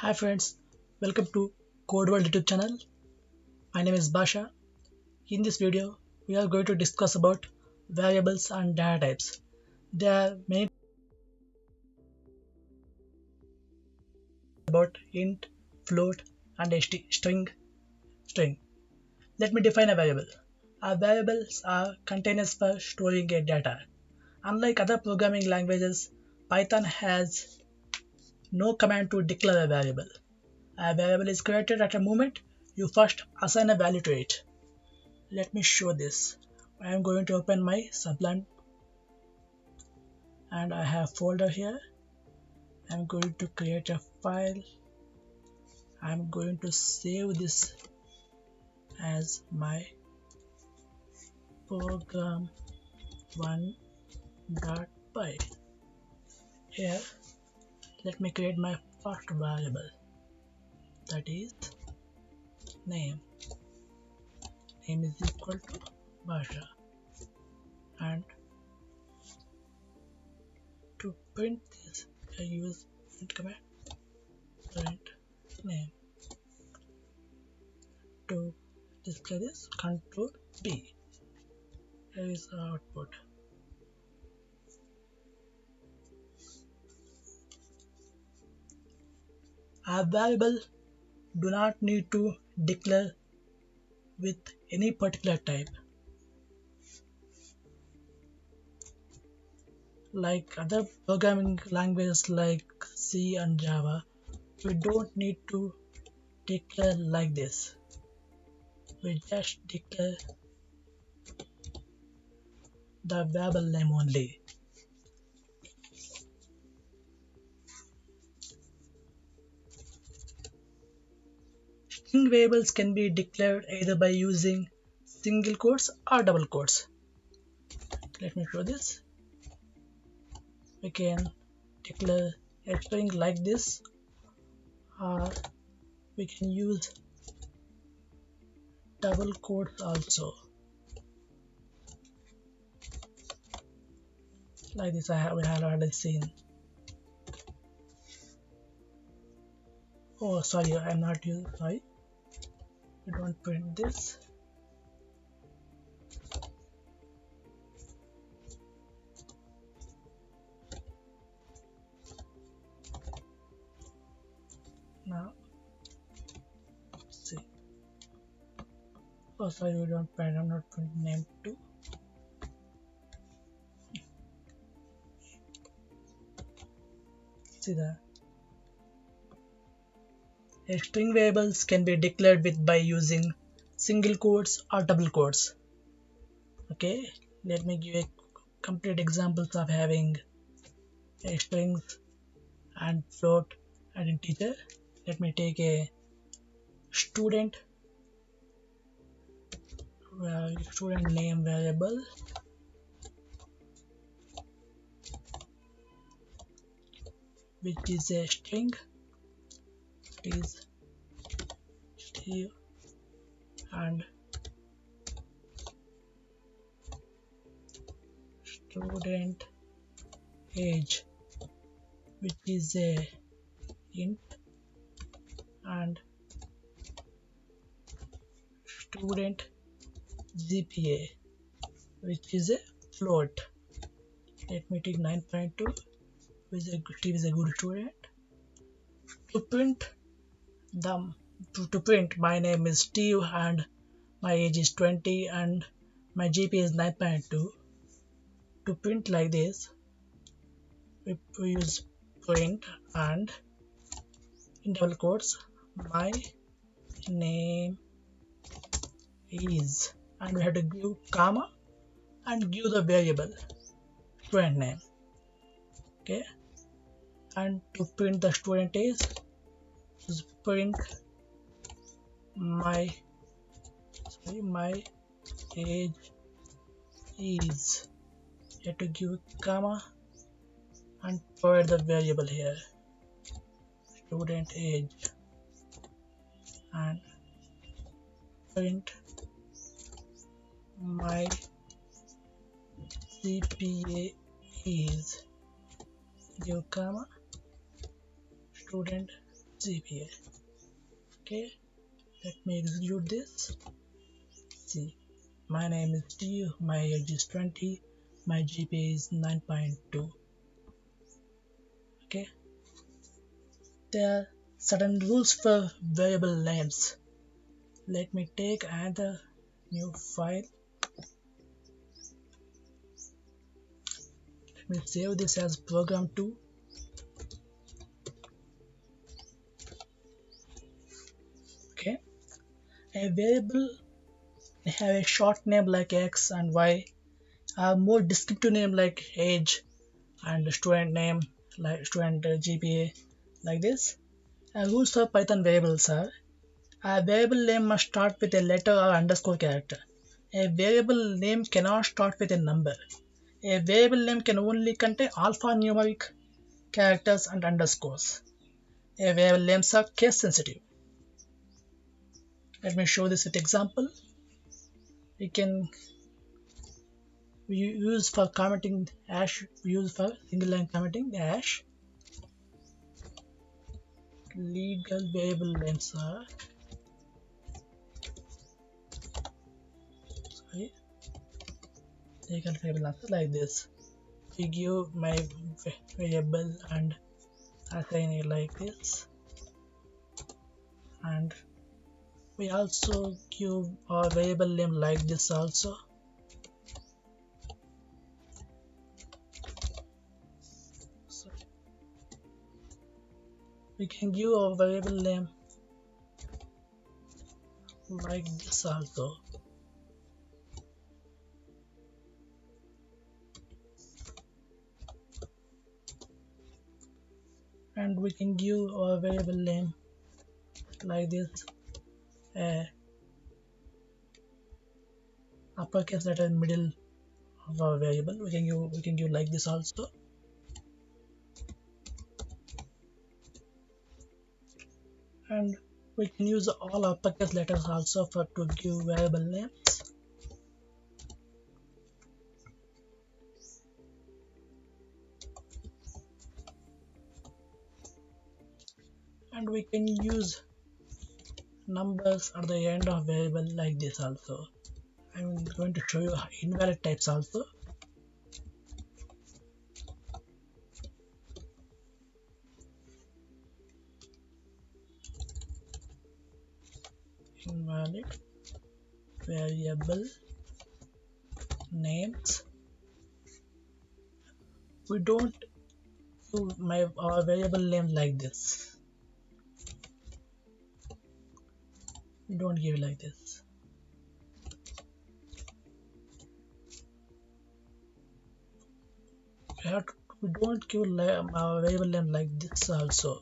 Hi friends, welcome to Code World YouTube channel. My name is Basha. In this video, we are going to discuss about variables and data types. There are many about int, float, and a string. Let me define a variable. Our variables are containers for storing a data. Unlike other programming languages, Python has no command to declare a variable. A variable is created at a moment you first assign a value to it. Let me show this. I am going to open my sublime and I have folder here. I'm going to create a file. I'm going to save this as my program 1.py. Here let me create my first variable, that is name. Name is equal to Basha, and to print this I use print command, print name. To display this, Control B. Here is our output. A variable do not need to declare with any particular type. Like other programming languages like C and Java, we don't need to declare like this. We just declare the variable name only. String variables can be declared either by using single quotes or double quotes. Let me show this. We can declare a string like this, or we can use double quotes also. Like this, we have already seen. Oh, sorry, I'm not using. Sorry, we don't print this. Now, see. Oh, sorry, we don't print. I'm not printing name too. See that. String variables can be declared with by using single quotes or double quotes. Okay, let me give a complete examples of having a strings and float and integer. Let me take a student name variable, which is a string. It is Steve, and student age, which is a int, and student GPA, which is a float. Let me take 9.2, which Steve is a good student. To print to print my name is Steve and my age is 20 and my GPA is 9.2. To print like this, we use print and in double quotes my name is, and we have to give comma and give the variable student name. Okay, and to print the student age, is print my age is. You have to give comma and provide the variable here, student age, and print my GPA is, give comma student GPA. Okay, let me execute this. See, my name is T, my age is 20, my GPA is 9.2. Okay, there are certain rules for variable names. Let me take another new file. Let me save this as program2. Okay, a variable may have a short name like X and Y, a more descriptive name like age and student name like student GPA, like this. Rules for Python variables are: a variable name must start with a letter or underscore character. A variable name cannot start with a number. A variable name can only contain alphanumeric characters and underscores. A variable names are case sensitive. Let me show this with example. We can use for commenting hash, use for single line commenting the hash. Legal variable names are legal variable names are like this. We give my variable and assign it like this, and we also give our variable name like this also. So we can give our variable name like this also. And we can give our variable name like this, uppercase letter in middle of our variable. We can give like this also. And we can use all uppercase letters also for to give variable names. And we can use numbers at the end of variable like this also. I'm going to show you invalid types also. Invalid variable names. We don't do our variable name like this. We don't give like this. We don't give our variable name like this also.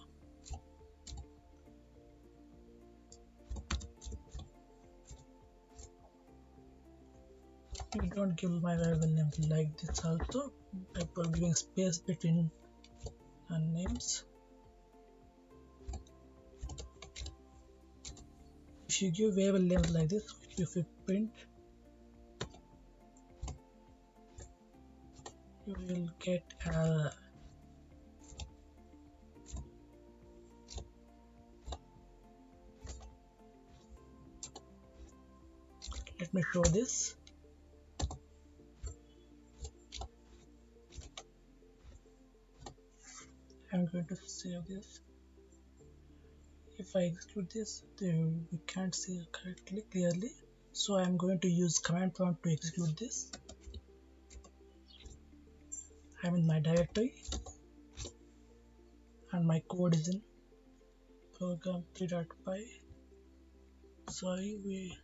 We don't give my variable name like this also by giving space between names. If you give variable names like this, if you print, you will get error. Let me show this. I'm going to save this. If I execute this, we can't see it correctly clearly, so I'm going to use command prompt to execute this. I'm in my directory and my code is in program 3.py. Sorry,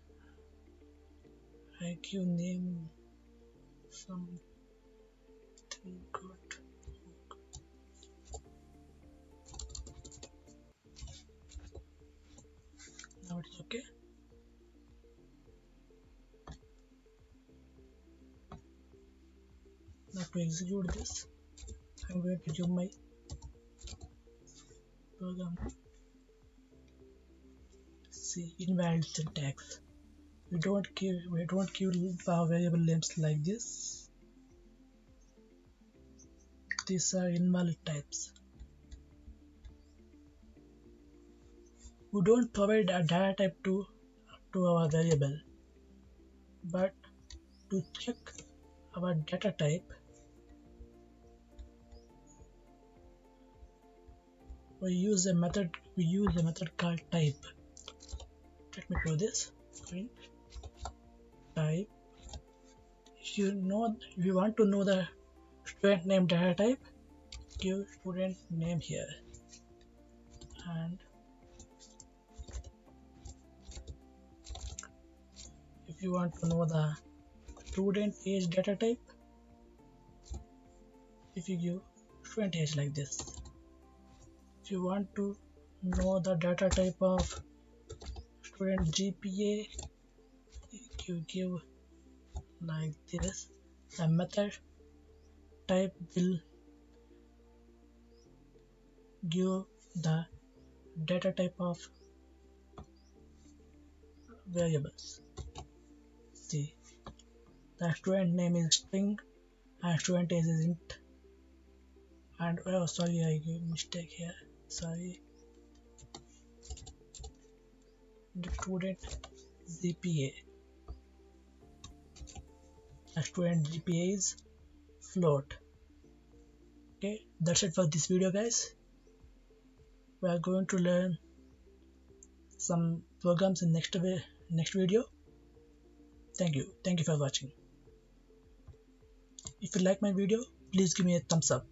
I give name something good. Now it's okay. Now to execute this, I'm going to give my program. See, invalid syntax. We don't give our variable names like this. These are invalid types. we don't provide a data type to our variable, but to check our data type, we use a method called type. Let me do this. Print type. If you want to know the student name data type, give student name here, and if you want to know the student age data type, if you give student age like this. If you want to know the data type of student GPA, you give like this. The method type will give the data type of variables. See, the student name is string and student age is int. And oh, sorry, I gave mistake here. Sorry. The student GPA. The student GPA is float. Okay, that's it for this video, guys. We are going to learn some programs in next video. Thank you for watching. If you like my video, please give me a thumbs up.